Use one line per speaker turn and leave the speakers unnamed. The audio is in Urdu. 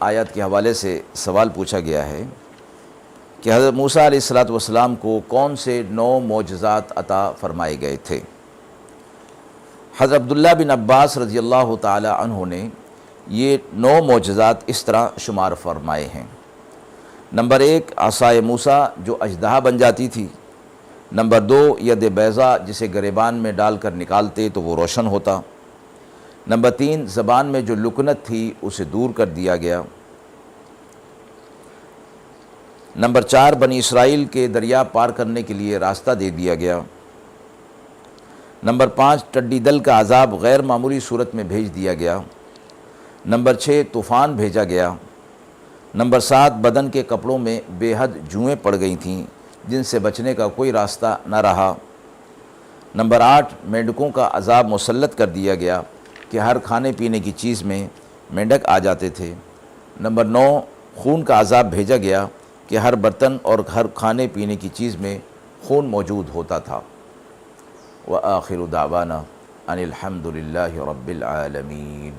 آیت کے حوالے سے سوال پوچھا گیا ہے کہ حضرت موسیٰ علیہ السلام کو کون سے 9 معجزات عطا فرمائے گئے تھے۔ حضرت عبداللہ بن عباس رضی اللہ تعالی عنہ نے یہ 9 معجزات اس طرح شمار فرمائے ہیں۔ نمبر 1 عصائے موسیٰ جو اژدہا بن جاتی تھی۔ نمبر 2 ید بیضا جسے گریبان میں ڈال کر نکالتے تو وہ روشن ہوتا۔ نمبر 3 زبان میں جو لکنت تھی اسے دور کر دیا گیا۔ نمبر 4 بنی اسرائیل کے دریا پار کرنے کے لیے راستہ دے دیا گیا۔ نمبر 5 ٹڈی دل کا عذاب غیر معمولی صورت میں بھیج دیا گیا۔ نمبر 6 طوفان بھیجا گیا۔ نمبر 7 بدن کے کپڑوں میں بے حد جوئیں پڑ گئی تھیں جن سے بچنے کا کوئی راستہ نہ رہا۔ نمبر 8 مینڈکوں کا عذاب مسلط کر دیا گیا کہ ہر کھانے پینے کی چیز میں مینڈک آ جاتے تھے۔ نمبر 9 خون کا عذاب بھیجا گیا کہ ہر برتن اور ہر کھانے پینے کی چیز میں خون موجود ہوتا تھا۔ وآخر دعوانا ان الحمد للہ رب العالمین۔